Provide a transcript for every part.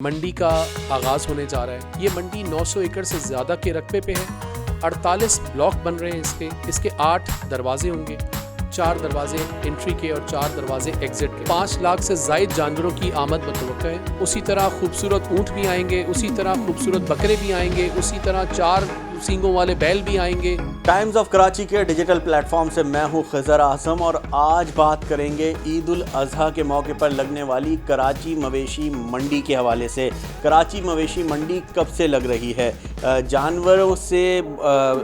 मंडी का आगाज़ होने जा रहा है। ये मंडी 900 एकड़ से ज़्यादा के रकबे पे है। 48 ब्लॉक बन रहे हैं इसके 8 दरवाजे होंगे, 4 दरवाजे एंट्री के और 4 दरवाजे एग्जिट के। 5 लाख से ज़ायद जानवरों की आमद मुतवक्का है। उसी तरह खूबसूरत ऊँट भी आएंगे, उसी तरह खूबसूरत बकरे भी आएंगे, उसी तरह 4 सींगों वाले बैल भी आएंगे। टाइम्स ऑफ कराची के डिजिटल प्लेटफॉर्म से मैं हूं खिज़र आज़म और आज बात करेंगे ईद उल अज़हा के मौके पर लगने वाली कराची मवेशी मंडी के हवाले से। कराची मवेशी मंडी कब से लग रही है? जानवरों से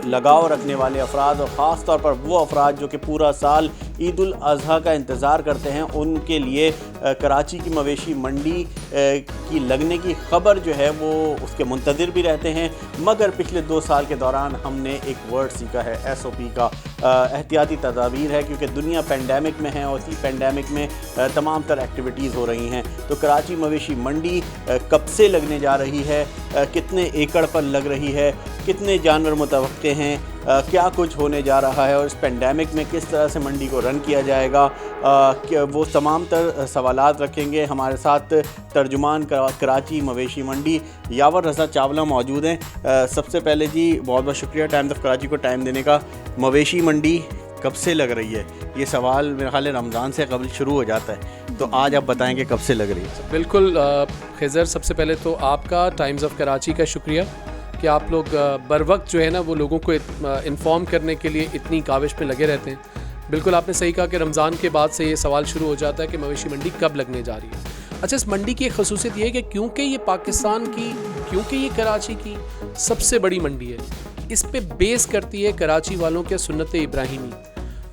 लगाव रखने वाले अफराद और ख़ास तौर पर वो अफराद जो कि पूरा साल ईद उल अज़हा का इंतज़ार करते हैं, उनके लिए कराची की मवेशी मंडी की लगने की ख़बर जो है वो उसके मुंतज़िर भी रहते हैं। मगर पिछले 2 साल के दौरान हमने एक वर्ड सीखा है, SOP का। एहतियाती तदाबीर है क्योंकि दुनिया पेंडेमिक में है और इसी पेंडेमिक में तमाम तर एक्टिविटीज़ हो रही हैं। तो कराची मवेशी मंडी कब से लगने जा रही है, कितने एकड़ पर लग रही है, कितने जानवर मुतवक्के हैं, क्या कुछ होने जा रहा है और इस पेंडेमिक में किस तरह से मंडी को रन किया जाएगा, वो तमाम तर सवालात रखेंगे। हमारे साथ तर्जुमान कराची मवेशी मंडी यावर रज़ा चावला मौजूद हैं। सबसे पहले जी बहुत बहुत शुक्रिया टाइम्स ऑफ कराची को टाइम देने का। मवेशी मंडी कब से लग रही है? ये सवाल मेरे ख्याल रमज़ान से कबल शुरू हो जाता है, तो आज आप बताएंगे कब से लग रही है। बिल्कुल खिज़र, सबसे पहले तो आपका टाइम्स ऑफ कराची का शुक्रिया कि आप लोग बर वक्त जो है ना वो लोगों को इन्फॉर्म करने के लिए इतनी काविश में लगे रहते हैं। बिल्कुल आपने सही कहा कि रमज़ान के बाद से ये सवाल शुरू हो जाता है कि मवेशी मंडी कब लगने जा रही है। अच्छा, इस मंडी की एक खसूसियत ये है कि क्योंकि ये पाकिस्तान की, क्योंकि ये कराची की सबसे बड़ी मंडी है, इस पे बेस करती है कराची वालों के सुन्नत इब्राहिमी।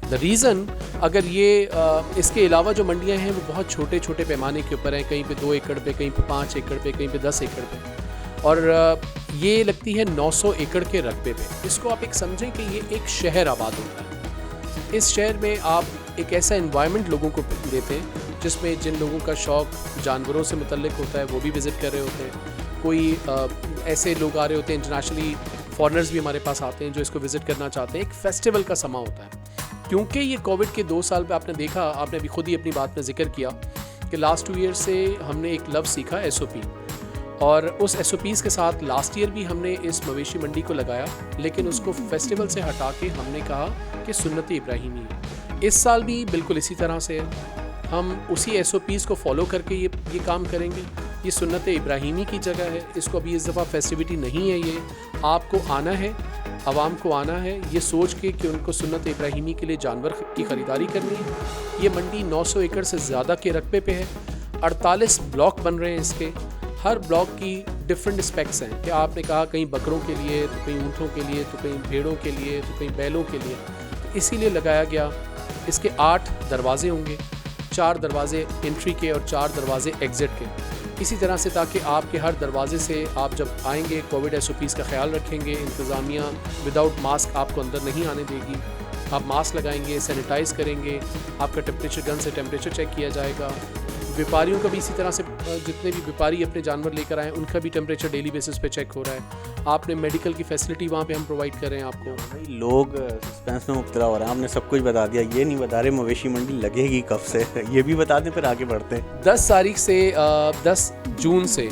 द रीज़न, अगर ये इसके अलावा जो मंडियाँ हैं वो बहुत छोटे छोटे पैमाने के ऊपर हैं, कहीं पे 2 एकड़ पे, कहीं पे 5 एकड़ पे, कहीं पे 10 एकड़ पे, और ये लगती है 900 एकड़ के रकबे पे। इसको आप एक समझें कि ये एक शहर आबाद होता है। इस शहर में आप एक ऐसा एनवायरनमेंट लोगों को देते हैं जिसमें जिन लोगों का शौक़ जानवरों से मुतल्लिक होता है वो भी विज़िट कर रहे होते हैं। कोई ऐसे लोग आ रहे होते हैं, इंटरनेशनली फॉरेनर्स भी हमारे पास आते हैं जो इसको विज़िट करना चाहते हैं। एक फेस्टिवल का समा होता है। क्योंकि ये कोविड के 2 साल पे आपने देखा, आपने अभी खुद ही अपनी बात में जिक्र किया कि लास्ट 2 ईयर से हमने एक लफ्ज़ सीखा, SOP, और उस SOPs के साथ लास्ट ईयर भी हमने इस मवेशी मंडी को लगाया, लेकिन उसको फेस्टिवल से हटा के हमने कहा कि सुन्नत इब्राहिमी है। इस साल भी बिल्कुल इसी तरह से है। हम उसी SOPs को फॉलो करके ये काम करेंगे। ये सुन्नत इब्राहिमी की जगह है। इसको अभी इस दफ़ा फेस्टिविटी नहीं है, ये आपको आना है, आवाम को आना है ये सोच के कि उनको सुन्नत इब्राहिमी के लिए जानवर की ख़रीदारी करनी है। ये मंडी 900 एकड़ से ज़्यादा के रकबे पे है। 48 ब्लॉक बन रहे हैं इसके। हर ब्लॉक की डिफरेंट स्पेक्स हैं कि आपने कहा कहीं बकरों के लिए, तो कहीं ऊँटों के लिए, तो कहीं भेड़ों के लिए, तो कहीं बैलों के लिए। तो इसीलिए लगाया गया। इसके 8 दरवाजे होंगे, 4 दरवाजे एंट्री के और 4 दरवाजे एग्ज़िट के। इसी तरह से ताकि आपके हर दरवाजे से आप जब आएंगे कोविड SOPs का ख्याल रखेंगे। इंतज़ामिया विदाउट मास्क आपको अंदर नहीं आने देगी। आप मास्क लगाएंगे, सैनिटाइज़ करेंगे, आपका टेम्परेचर गन से टेम्परेचर चेक किया जाएगा। व्यापारियों का भी इसी तरह से, जितने भी व्यापारी अपने जानवर लेकर आए उनका भी टेम्परेचर डेली बेसिस पे चेक हो रहा है। आपने मेडिकल की फैसिलिटी वहाँ पे हम प्रोवाइड कर रहे हैं आपको। भाई लोग सस्पेंस में मुब्तला हो रहे हैं। आपने सब कुछ बता दिया, ये नहीं बता रहे मवेशी मंडी लगेगी कब से, ये भी बता दें फिर आगे बढ़ते हैं। 10 तारीख से 10 जून से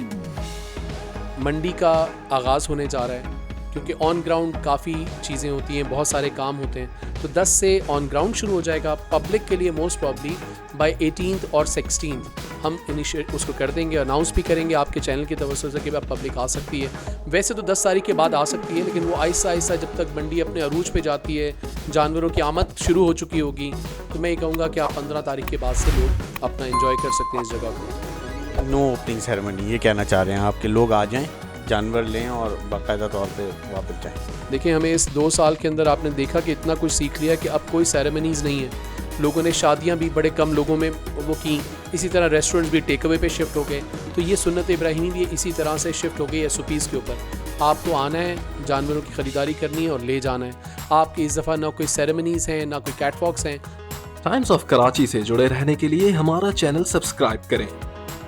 मंडी का आगाज़ होने जा रहा है, क्योंकि ऑन ग्राउंड काफ़ी चीज़ें होती हैं, बहुत सारे काम होते हैं। तो 10 से ऑन ग्राउंड शुरू हो जाएगा। पब्लिक के लिए मोस्ट प्रॉब्ली बाय 18th और 16th हम इनिशिएट उसको कर देंगे, अनाउंस भी करेंगे आपके चैनल की तवज्जो से कि अब पब्लिक आ सकती है। वैसे तो 10 तारीख के बाद आ सकती है, लेकिन वो आहिस्ता आहिस्ता जब तक मंडी अपने अरूज पे जाती है, जानवरों की आमद शुरू हो चुकी होगी, तो मैं ये कहूँगा कि आप 15 तारीख के बाद से लोग अपना एंजॉय कर सकते हैं इस जगह को। नो ओपनिंग सेरेमनी, ये कहना चाह रहे हैं आपके लोग आ जाएं, जानवर लें और बाकायदा तौर पे वापस जाएं। देखिए, हमें इस 2 साल के अंदर आपने देखा कि इतना कुछ सीख लिया कि अब कोई सेरेमनीज़ नहीं है। लोगों ने शादियां भी बड़े कम लोगों में वो की, इसी तरह रेस्टोरेंट्स भी टेक अवे पे शिफ्ट हो गए। तो ये सुन्नत इब्राहिमी भी इसी तरह से शिफ्ट हो गई SOPs के ऊपर। आपको आना है, जानवरों की ख़रीदारी करनी है और ले जाना है। आपकी इस दफ़ा ना कोई सेरेमनीज़ हैं, ना कोई कैटवॉक्स हैं। टाइम्स ऑफ कराची से जुड़े रहने के लिए हमारा चैनल सब्सक्राइब करें।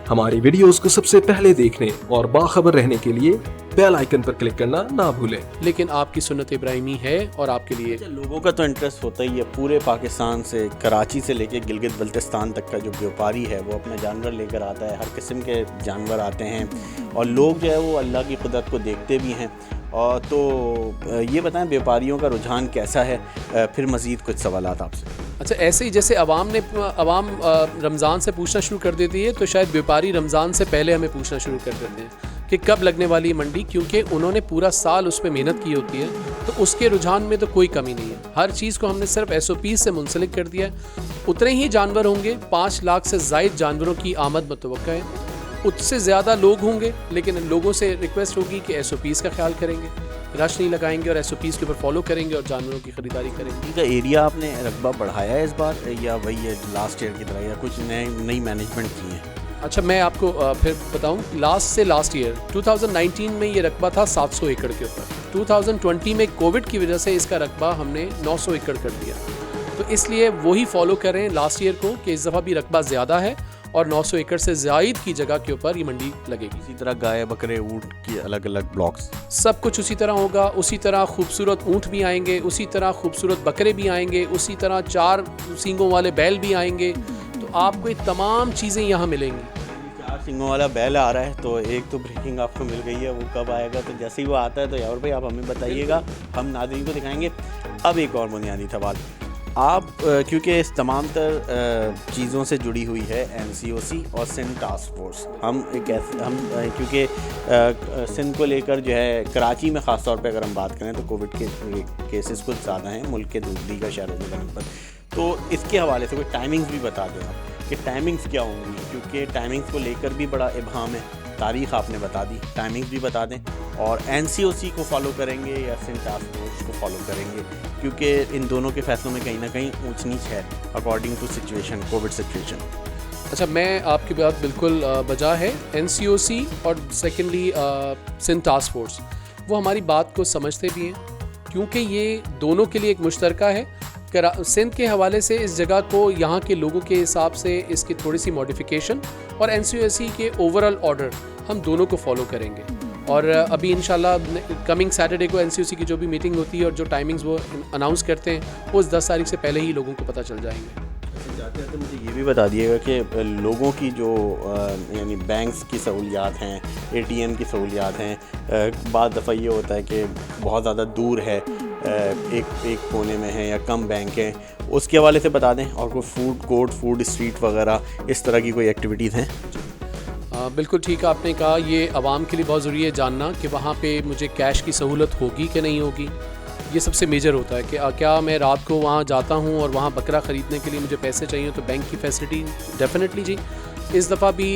हमारी वीडियोस को सबसे पहले देखने और बाखबर रहने के लिए बेल आइकन पर क्लिक करना ना भूलें। लेकिन आपकी सुन्नत इब्राहिमी है और आपके लिए लोगों का तो इंटरेस्ट होता ही है। पूरे पाकिस्तान से, कराची से लेके गिलगित बल्तिस्तान तक का जो व्यापारी है वो अपना जानवर लेकर आता है। हर किस्म के जानवर आते हैं और लोग जो है वो अल्लाह की कुदरत को देखते भी हैं। और तो ये बताएं व्यापारियों का रुझान कैसा है, फिर मज़ीद कुछ सवालात आपसे। अच्छा, ऐसे ही जैसे अवाम रमज़ान से पूछना शुरू कर देती है, तो शायद व्यापारी रमज़ान से पहले हमें पूछना शुरू कर देते हैं कि कब लगने वाली है मंडी, क्योंकि उन्होंने पूरा साल उस पर मेहनत की होती है। तो उसके रुझान में तो कोई कमी नहीं है। हर चीज़ को हमने सिर्फ SOP से मुंसलिक कर दिया है। उतने ही जानवर होंगे, 5 लाख से ज़ायद जानवरों की आमद मुतवक्का है। उससे ज़्यादा लोग होंगे, लेकिन लोगों से रिक्वेस्ट होगी कि SOPs का ख्याल करेंगे, रश नहीं लगाएंगे और SOPs के ऊपर फॉलो करेंगे और जानवरों की ख़रीदारी करेंगे। इनका एरिया आपने रकबा बढ़ाया है इस बार, या वही है लास्ट ईयर की तरह, या कुछ नई मैनेजमेंट की है? अच्छा, मैं आपको फिर बताऊं, लास्ट ईयर 2019 में ये रकबा था 700 एकड़ के ऊपर। 2020 में कोविड की वजह से इसका रकबा हमने 900 एकड़ कर दिया। तो इसलिए वही फॉलो कर रहे हैं लास्ट ईयर को कि इस दफ़ा भी रकबा ज़्यादा है और 900 एकड़ से ज़ायद की जगह के ऊपर ये मंडी लगेगी। इसी तरह गाय, बकरे, ऊँट की अलग अलग ब्लॉक्स, सब कुछ उसी तरह होगा। उसी तरह खूबसूरत ऊँट भी आएंगे, उसी तरह खूबसूरत बकरे भी आएंगे, उसी तरह 4 सींगों वाले बैल भी आएंगे। तो आपको ये तमाम चीज़ें यहाँ मिलेंगी। 4 सींगों वाला बैल आ रहा है, तो एक तो ब्रेकिंग आपको मिल गई है, वो कब आएगा? तो जैसे ही वो आता है तो यार भाई आप हमें बताइएगा, हम नाज़रीन को दिखाएंगे। अब एक और बुनियादी सवाल, आप क्योंकि इस तमाम तर चीज़ों से जुड़ी हुई है NCOC और सिंध टास्क फोर्स, क्योंकि सिंध को लेकर जो है कराची में ख़ास तौर पे अगर हम बात करें तो कोविड के केसेस कुछ ज़्यादा हैं मुल्क के दूसरी का शहरों की बनस्बत। तो इसके हवाले से कोई टाइमिंग्स भी बता दें आप कि टाइमिंग्स क्या होंगी, क्योंकि टाइमिंग्स को लेकर भी बड़ा इबहाम है। तारीख़ आपने बता दी, टाइमिंग्स भी बता दें। और NCOC को फॉलो करेंगे या सिंध टास्क फोर्स को फॉलो करेंगे, क्योंकि इन दोनों के फैसलों में कहीं ना कहीं ऊंच नीच है according to situation, Covid situation. अच्छा, मैं आपकी बात बिल्कुल बजा है। NCOC और सेकेंडली सिंध टास्क फोर्स वो हमारी बात को समझते भी हैं, क्योंकि ये दोनों के लिए एक मुश्तरका है। सिंध के हवाले से इस जगह को यहाँ के लोगों के हिसाब से इसकी थोड़ी सी मॉडिफिकेशन, और NCOC के ओवरऑल ऑर्डर हम दोनों को फॉलो करेंगे। और अभी इंशाल्लाह कमिंग सैटरडे को NCOC की जो भी मीटिंग होती है और जो टाइमिंग्स वो अनाउंस करते हैं, वो उस 10 तारीख से पहले ही लोगों को पता चल जाएंगे। जाते हैं तो मुझे ये भी बता दिएगा कि लोगों की जो यानी बैंक्स की सहूलियात हैं, ATM की सहूलियात हैं, बाद दफ़ा ये होता है कि बहुत ज़्यादा दूर है, एक कोने में है या कम बैंक है, उसके हवाले से बता दें। और कोई फूड कोर्ट, फूड स्ट्रीट वगैरह इस तरह की कोई एक्टिविटीज़ हैं? बिल्कुल ठीक आपने कहा। ये आवाम के लिए बहुत ज़रूरी है जानना कि वहाँ पे मुझे कैश की सहूलत होगी कि नहीं होगी। ये सबसे मेजर होता है कि क्या मैं रात को वहाँ जाता हूँ और वहाँ बकरा ख़रीदने के लिए मुझे पैसे चाहिए तो बैंक की फैसिलिटी डेफिनेटली जी। इस दफ़ा भी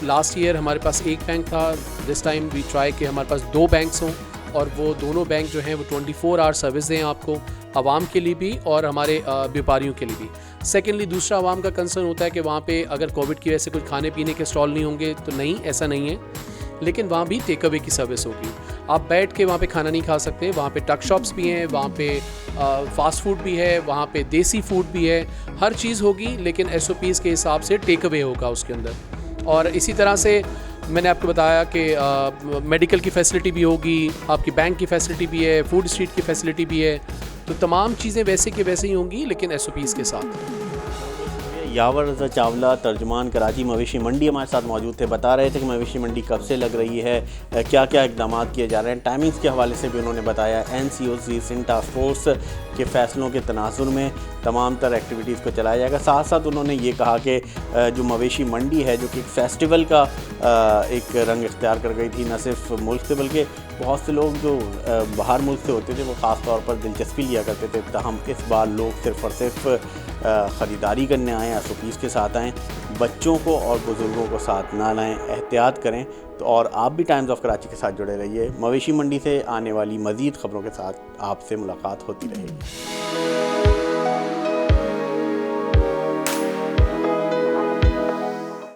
लास्ट ईयर हमारे पास एक बैंक था, दिस टाइम वी ट्राई कि हमारे पास 2 बैंक्स हों और वो दोनों बैंक जो हैं वो 24 आवर सर्विस दें आपको, आवाम के लिए भी और हमारे व्यापारियों के लिए भी। सेकेंडली दूसरा आवाम का कंसर्न होता है कि वहाँ पे अगर कोविड की वजह से कुछ खाने पीने के स्टॉल नहीं होंगे, तो नहीं, ऐसा नहीं है, लेकिन वहाँ भी टेक अवे की सर्विस होगी। आप बैठ के वहाँ पे खाना नहीं खा सकते, वहाँ पे टक शॉप्स भी हैं, वहाँ पे फास्ट फूड भी है, वहाँ पे देसी फूड भी है, हर चीज़ होगी, लेकिन SOPs के हिसाब से टेक अवे होगा उसके अंदर। और इसी तरह से मैंने आपको बताया कि मेडिकल की फैसिलिटी भी होगी, आपकी बैंक की फैसिलिटी भी है, फूड स्ट्रीट की फैसिलिटी भी है। तो तमाम चीज़ें वैसे के वैसे ही होंगी, लेकिन SOPs के साथ। यावर रज़ा चावला, तर्जुमान कराची मवेशी मंडी, हमारे साथ मौजूद थे। बता रहे थे कि मवेशी मंडी कब से लग रही है, क्या क्या इक़दाम किए जा रहे हैं। टाइमिंग्स के हवाले से भी उन्होंने बताया। NCOC सिंध टास्क फोर्स के फ़ैसलों के तनाजुर में तमाम तर एक्टिविटीज़ को चलाया जाएगा। साथ साथ उन्होंने ये कहा कि जो मवेशी मंडी है, जो कि एक फ़ेस्टिवल का एक रंग इख्तियार कर गई थी, न सिर्फ मुल्क से बल्कि बहुत से लोग जो बाहर मुल्क से होते थे वो ख़ास तौर पर दिलचस्पी लिया करते थे। ताहम इस बार लोग सिर्फ़ और सिर्फ ख़रीदारी करने आएँ, SOPs के साथ आएँ, बच्चों को और बुज़ुर्गों को साथ ना लाएँ, एहतियात करें। तो और आप भी टाइम्स ऑफ कराची के साथ जुड़े रहिए। मवेशी मंडी से आने वाली मज़ीद ख़बरों के साथ आपसे मुलाकात होती रहेगी।